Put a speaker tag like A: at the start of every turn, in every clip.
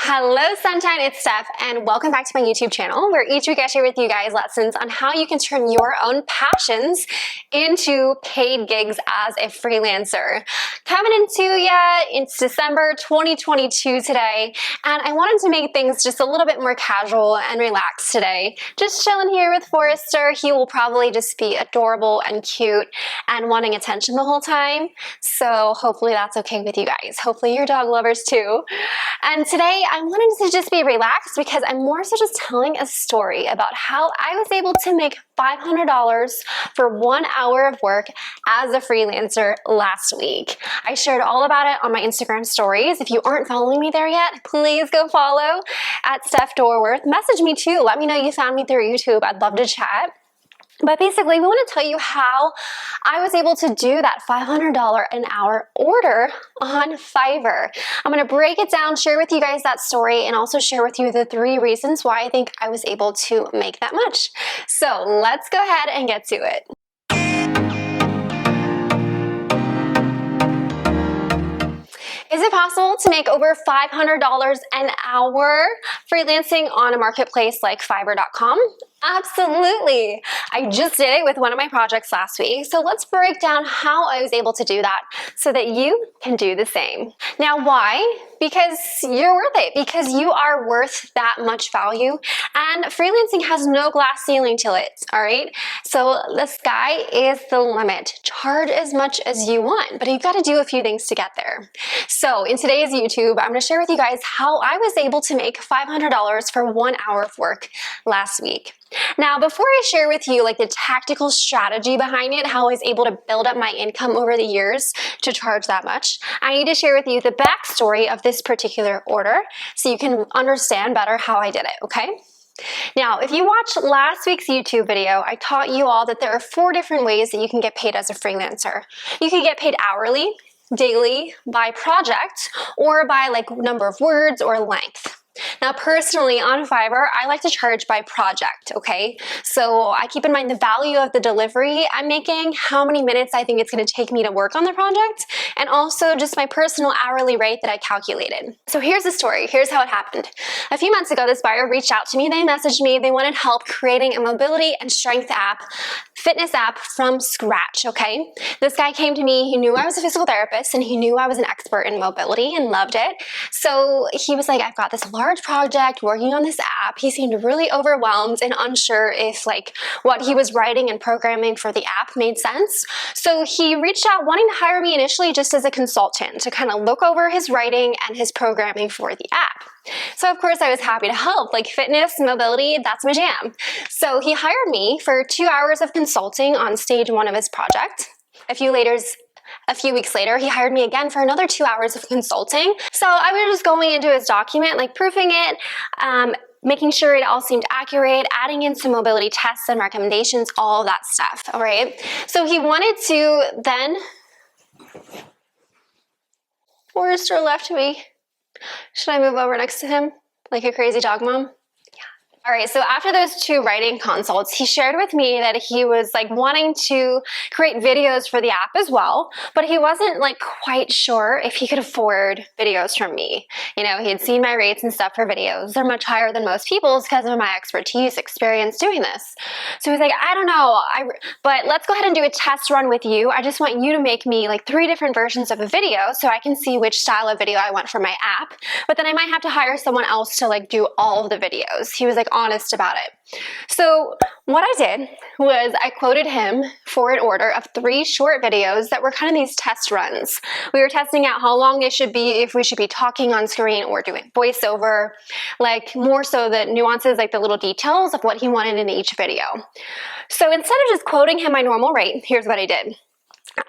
A: Hello Sunshine, it's Steph and welcome back to my YouTube channel where each week I share with you guys lessons on how you can turn your own passions into paid gigs as a freelancer. Coming into ya, it's December 2022 today and I wanted to make things just a little bit more casual and relaxed today. Just chilling here with Forrester. He will probably just be adorable and cute and wanting attention the whole time. So hopefully that's okay with you guys. Hopefully you're dog lovers too. And today I wanted to just be relaxed because I'm more so just telling a story about how I was able to make $500 for 1 hour of work as a freelancer last week. I shared all about it on my Instagram stories. If you aren't following me there yet, please go follow at Steph Dorworth. Message me too. Let me know you found me through YouTube. I'd love to chat. But basically, we want to tell you how I was able to do that $500 an hour order on Fiverr. I'm going to break it down, share with you guys that story, and also share with you the 3 reasons why I think I was able to make that much. So let's go ahead and get to it. Is it possible to make over $500 an hour freelancing on a marketplace like Fiverr.com? Absolutely. I just did it with one of my projects last week. So let's break down how I was able to do that so that you can do the same. Now, why? Because you're worth it, because you are worth that much value, and freelancing has no glass ceiling to it, all right? So the sky is the limit. Charge as much as you want, but you've got to do a few things to get there. So in today's YouTube, I'm going to share with you guys how I was able to make $500 for 1 hour of work last week. Now, before I share with you like the tactical strategy behind it, how I was able to build up my income over the years to charge that much, I need to share with you the backstory of this particular order so you can understand better how I did it, okay? Now, if you watched last week's YouTube video, I taught you all that there are 4 different ways that you can get paid as a freelancer. You can get paid hourly, daily, by project, or by like number of words or length. Now, personally on Fiverr, I like to charge by project, okay? So I keep in mind the value of the delivery I'm making, how many minutes I think it's going to take me to work on the project, and also just my personal hourly rate that I calculated. So here's the story. Here's how it happened. A few months ago, this buyer reached out to me. They messaged me. They wanted help creating a mobility and strength app, fitness app from scratch, okay? This guy came to me. He knew I was a physical therapist and he knew I was an expert in mobility and loved it. So he was like, I've got this large project working on this app. He seemed really overwhelmed and unsure if like what he was writing and programming for the app made sense. So he reached out wanting to hire me initially just as a consultant to kind of look over his writing and his programming for the app. So of course I was happy to help, like fitness, mobility, that's my jam. So he hired me for 2 hours of consulting on stage 1 of his project. A few weeks later, he hired me again for another 2 hours of consulting. So I was just going into his document, like proofing it, making sure it all seemed accurate, adding in some mobility tests and recommendations, all of that stuff, all right? So he wanted to then... Forrester left me. Should I move over next to him like a crazy dog mom? All right, so after those 2 writing consults, he shared with me that he was like wanting to create videos for the app as well, but he wasn't like quite sure if he could afford videos from me. You know, he had seen my rates and stuff for videos. They're much higher than most people's because of my expertise, experience doing this. So he's like, I don't know, but let's go ahead and do a test run with you. I just want you to make me like 3 different versions of a video so I can see which style of video I want for my app, but then I might have to hire someone else to like do all of the videos. He was like honest about it. So what I did was I quoted him for an order of 3 short videos that were kind of these test runs. We were testing out how long they should be, if we should be talking on screen or doing voiceover, like more so the nuances, like the little details of what he wanted in each video. So instead of just quoting him my normal rate, here's what I did.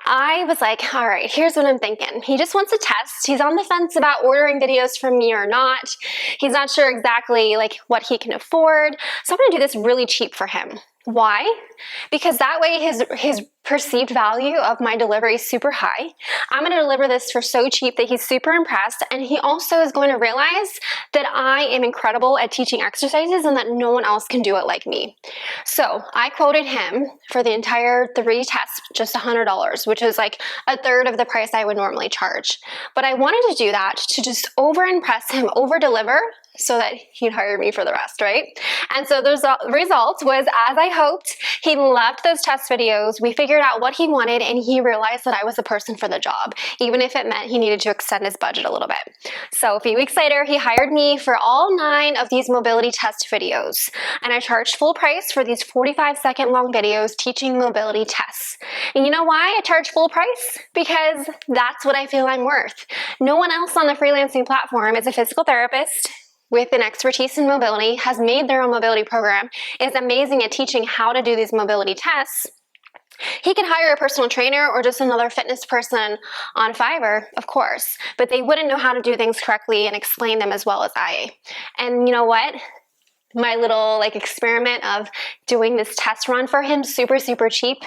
A: I was like, all right, here's what I'm thinking. He just wants a test. He's on the fence about ordering videos from me or not. He's not sure exactly like what he can afford. So I'm gonna do this really cheap for him. Why? Because that way his perceived value of my delivery is super high. I'm going to deliver this for so cheap that he's super impressed, and he also is going to realize that I am incredible at teaching exercises and that no one else can do it like me. So I quoted him for the entire 3 tests, just $100, which is like a third of the price I would normally charge. But I wanted to do that to just over-impress him, over-deliver, so that he'd hire me for the rest, right? And so the result was, as I hoped, he loved those test videos. We figured out what he wanted, and he realized that I was the person for the job, even if it meant he needed to extend his budget a little bit. So a few weeks later, he hired me for all 9 of these mobility test videos, and I charged full price for these 45-second long videos teaching mobility tests. And you know why I charge full price? Because that's what I feel I'm worth. No one else on the freelancing platform is a physical therapist with an expertise in mobility, has made their own mobility program, is amazing at teaching how to do these mobility tests. He could hire a personal trainer or just another fitness person on Fiverr, of course, but they wouldn't know how to do things correctly and explain them as well as I. And you know what? My little experiment of doing this test run for him, super cheap,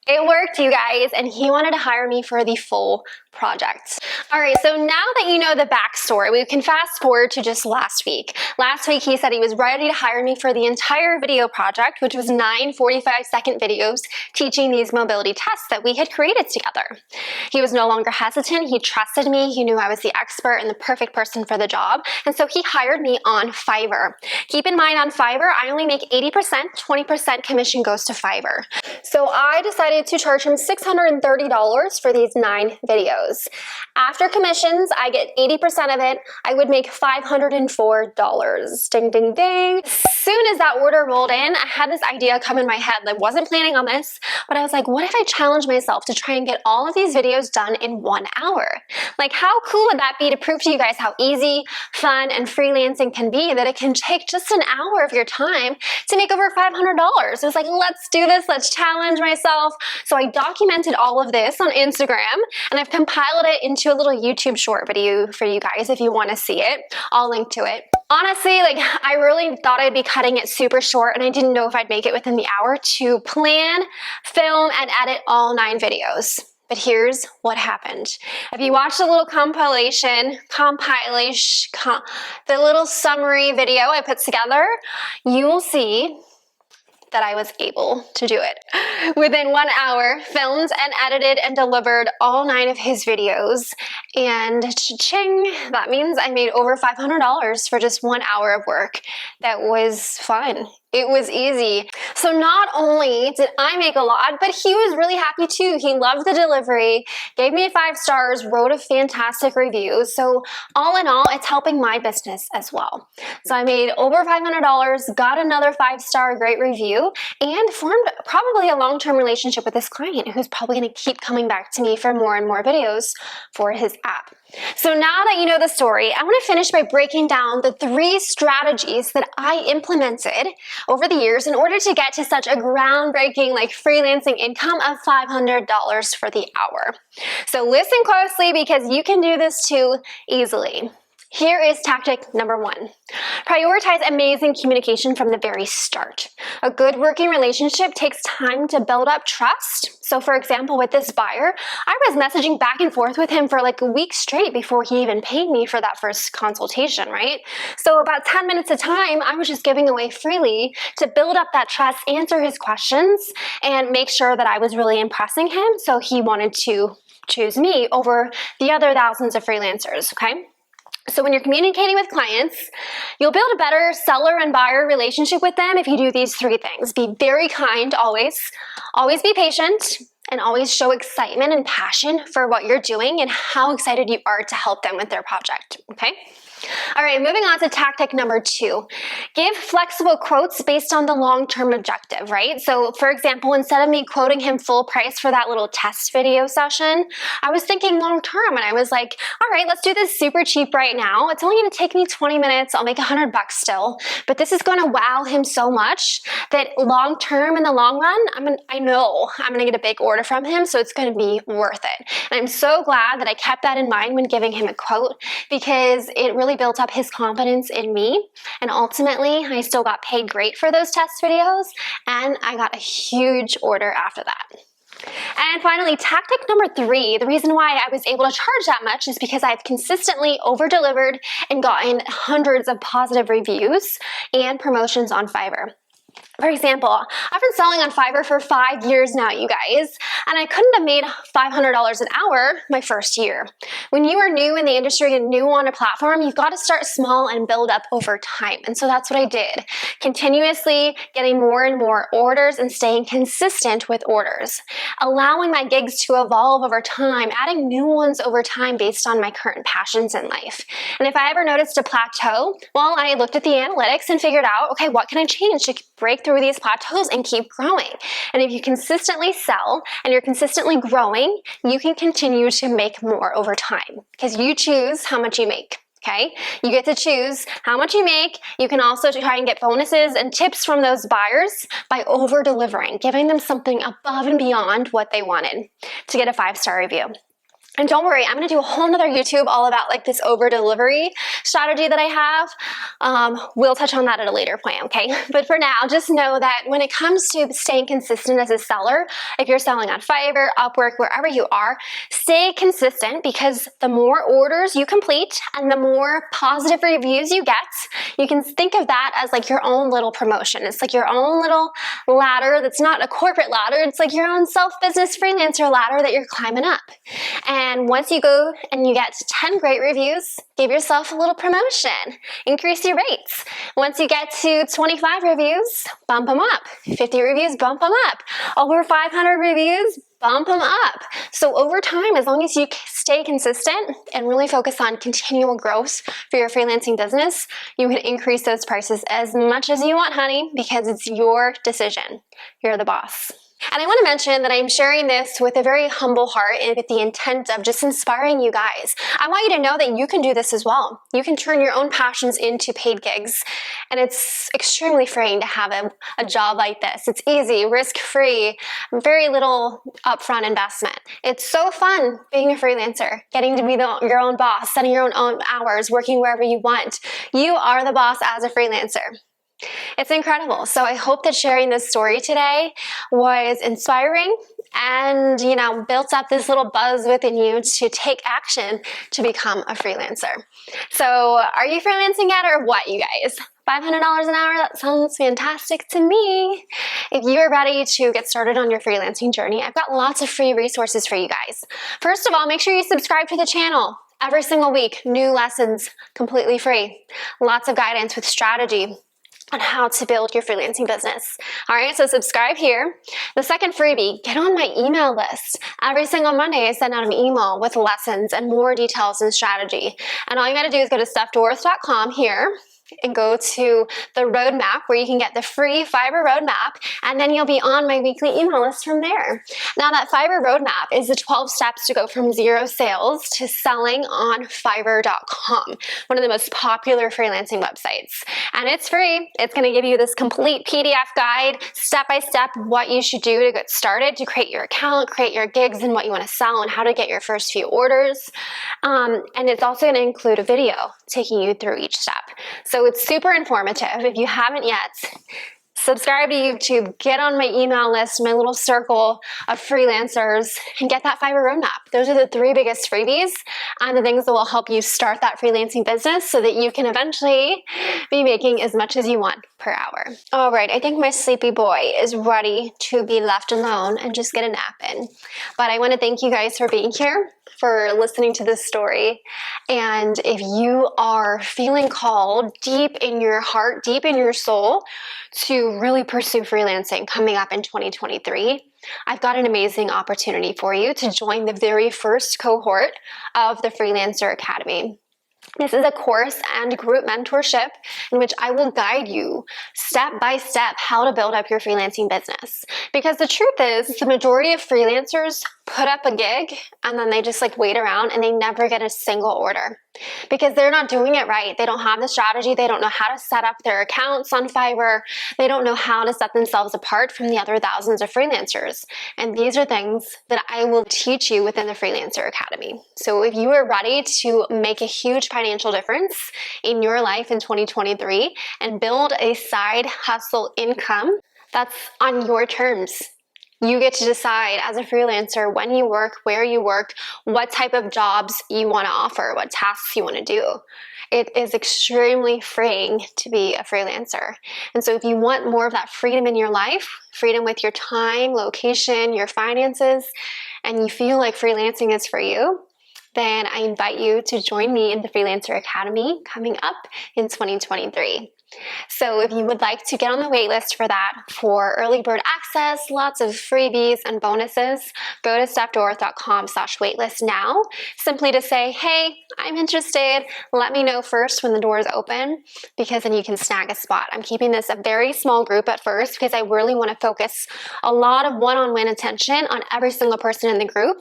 A: it worked, you guys, and he wanted to hire me for the full project. All right, so now that you know the backstory, we can fast forward to just last week. Last week, he said he was ready to hire me for the entire video project, which was 9 45-second videos teaching these mobility tests that we had created together. He was no longer hesitant. He trusted me. He knew I was the expert and the perfect person for the job, and so he hired me on Fiverr. Keep in mind, on Fiverr, I only make 80%, 20% commission goes to Fiverr. So I decided to charge him $630 for these 9 videos. After commissions, I get 80% of it. I would make $504. Ding, ding, ding. As soon as that order rolled in, I had this idea come in my head. I wasn't planning on this, but I was like, what if I challenge myself to try and get all of these videos done in 1 hour? Like, how cool would that be to prove to you guys how easy, fun, and freelancing can be, that it can take just an hour of your time to make over $500? It was like, let's do this. Let's challenge myself. So I documented all of this on Instagram, and I've compiled it into a little YouTube short video for you guys if you want to see it. I'll link to it. Honestly, I really thought I'd be cutting it super short, and I didn't know if I'd make it within the hour to plan, film, and edit all 9 videos. But here's what happened. If you watch the little compilation, the little summary video I put together, you will see that I was able to do it. Within 1 hour, filmed and edited and delivered all 9 of his videos, and cha-ching, that means I made over $500 for just 1 hour of work. That was fun. It was easy. So not only did I make a lot, but he was really happy too. He loved the delivery, gave me 5 stars, wrote a fantastic review. So all in all, it's helping my business as well. So I made over $500, got another 5-star great review, and formed probably a long-term relationship with this client who's probably going to keep coming back to me for more and more videos for his app. So now that you know the story, I want to finish by breaking down the 3 strategies that I implemented over the years in order to get to such a groundbreaking freelancing income of $500 for the hour. So listen closely, because you can do this too easily. Here is tactic number 1. Prioritize amazing communication from the very start. A good working relationship takes time to build up trust. So for example, with this buyer, I was messaging back and forth with him for a week straight before he even paid me for that first consultation, right? So about 10 minutes of time, I was just giving away freely to build up that trust, answer his questions, and make sure that I was really impressing him, so he wanted to choose me over the other thousands of freelancers, okay? So when you're communicating with clients, you'll build a better seller and buyer relationship with them if you do these 3 things. Be very kind always be patient, and always show excitement and passion for what you're doing and how excited you are to help them with their project, okay? All right, moving on to tactic number 2. Give flexible quotes based on the long-term objective, right? So for example, instead of me quoting him full price for that little test video session, I was thinking long-term, and I was like, all right, let's do this super cheap right now. It's only gonna take me 20 minutes. I'll make $100 still, but this is gonna wow him so much that long-term, in the long run, I know I'm gonna get a big order from him, so it's gonna be worth it. And I'm so glad that I kept that in mind when giving him a quote, because it really built up his confidence in me, and ultimately I still got paid great for those test videos, and I got a huge order after that. And finally, tactic number 3, the reason why I was able to charge that much is because I've consistently over-delivered and gotten hundreds of positive reviews and promotions on Fiverr. For example, I've been selling on Fiverr for 5 years now, you guys, and I couldn't have made $500 an hour my first year. When you are new in the industry and new on a platform, you've got to start small and build up over time. And so that's what I did. Continuously getting more and more orders and staying consistent with orders. Allowing my gigs to evolve over time, adding new ones over time based on my current passions in life. And if I ever noticed a plateau, well, I looked at the analytics and figured out, okay, what can I change to break through these plateaus and keep growing? And if you consistently sell and you're consistently growing, you can continue to make more over time because you choose how much you make. Okay, you get to choose how much you make. You can also try and get bonuses and tips from those buyers by over delivering, giving them something above and beyond what they wanted to get a 5-star review. And don't worry, I'm going to do a whole nother YouTube all about like this over delivery strategy that I have. We'll touch on that at a later point, okay? But for now, just know that when it comes to staying consistent as a seller, if you're selling on Fiverr, Upwork, wherever you are, stay consistent because the more orders you complete and the more positive reviews you get, you can think of that as like your own little promotion. It's like your own little ladder that's not a corporate ladder. It's like your own self-business freelancer ladder that you're climbing up. And once you go and you get 10 great reviews, give yourself a little promotion. Increase your rates. Once you get to 25 reviews, bump them up. 50 reviews, bump them up. Over 500 reviews, bump them up. So over time, as long as you stay consistent and really focus on continual growth for your freelancing business, you can increase those prices as much as you want, honey, because it's your decision. You're the boss. And I want to mention that I'm sharing this with a very humble heart and with the intent of just inspiring you guys. I want you to know that you can do this as well. You can turn your own passions into paid gigs. And it's extremely freeing to have a job like this. It's easy, risk-free, very little upfront investment. It's so fun being a freelancer, getting to be your own boss, setting your own hours, working wherever you want. You are the boss as a freelancer. It's incredible. So I hope that sharing this story today was inspiring and, built up this little buzz within you to take action to become a freelancer. So are you freelancing yet or what, you guys? $500 an hour, that sounds fantastic to me. If you are ready to get started on your freelancing journey, I've got lots of free resources for you guys. First of all, make sure you subscribe to the channel. Every single week, new lessons, completely free. Lots of guidance with strategy on how to build your freelancing business. All right, so subscribe here. The second freebie, get on my email list. Every single Monday, I send out an email with lessons and more details and strategy. And all you gotta do is go to stephdoris.com here and go to the roadmap where you can get the free Fiverr roadmap, and then you'll be on my weekly email list from there. Now that Fiverr roadmap is the 12 steps to go from 0 sales to selling on Fiverr.com, one of the most popular freelancing websites. And it's free. It's gonna give you this complete PDF guide, step-by-step, what you should do to get started, to create your account, create your gigs and what you wanna sell and how to get your first few orders. And it's also gonna include a video taking you through each step. So it's super informative. If you haven't yet, subscribe to YouTube, get on my email list, my little circle of freelancers, and get that Fiverr roadmap. Those are the 3 biggest freebies and the things that will help you start that freelancing business so that you can eventually be making as much as you want per hour. All right, I think my sleepy boy is ready to be left alone and just get a nap in. But I want to thank you guys for being here, for listening to this story. And if you are feeling called deep in your heart, deep in your soul to really pursue freelancing coming up in 2023, I've got an amazing opportunity for you to join the very first cohort of the Freelancer Academy. This is a course and group mentorship in which I will guide you step by step how to build up your freelancing business. Because the truth is, the majority of freelancers put up a gig and then they just wait around and they never get a single order because they're not doing it right. They don't have the strategy. They don't know how to set up their accounts on Fiverr. They don't know how to set themselves apart from the other thousands of freelancers. And these are things that I will teach you within the Freelancer Academy. So if you are ready to make a huge financial difference in your life in 2023 and build a side hustle income that's on your terms, You get to decide as a freelancer when you work, where you work, what type of jobs you want to offer, what tasks you want to do. It is extremely freeing to be a freelancer. And so if you want more of that freedom in your life, freedom with your time, location, your finances, and you feel like freelancing is for you, then I invite you to join me in the Freelancer Academy coming up in 2023. So if you would like to get on the waitlist for that, for early bird access, lots of freebies and bonuses, go to stephdoors.com/waitlist now, simply to say, hey, I'm interested. Let me know first when the doors open, because then you can snag a spot. I'm keeping this a very small group at first because I really want to focus a lot of one-on-one attention on every single person in the group,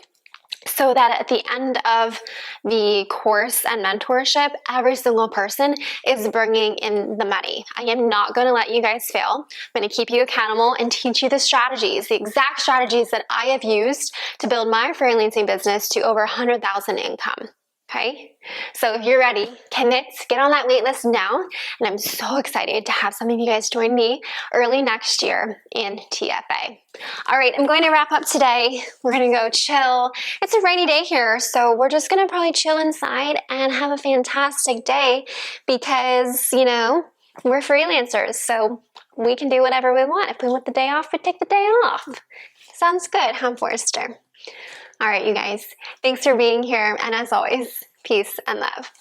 A: so that at the end of the course and mentorship, every single person is bringing in the money. I am not going to let you guys fail. I'm going to keep you accountable and teach you the strategies, the exact strategies that I have used to build my freelancing business to over 100,000 income. Okay, so if you're ready, commit, get on that wait list now. And I'm so excited to have some of you guys join me early next year in TFA. All right, I'm going to wrap up today. We're going to go chill. It's a rainy day here, so we're just going to probably chill inside and have a fantastic day because, you know, we're freelancers, so we can do whatever we want. If we want the day off, we take the day off. Sounds good, huh, Forrester? All right, you guys, thanks for being here. And as always, peace and love.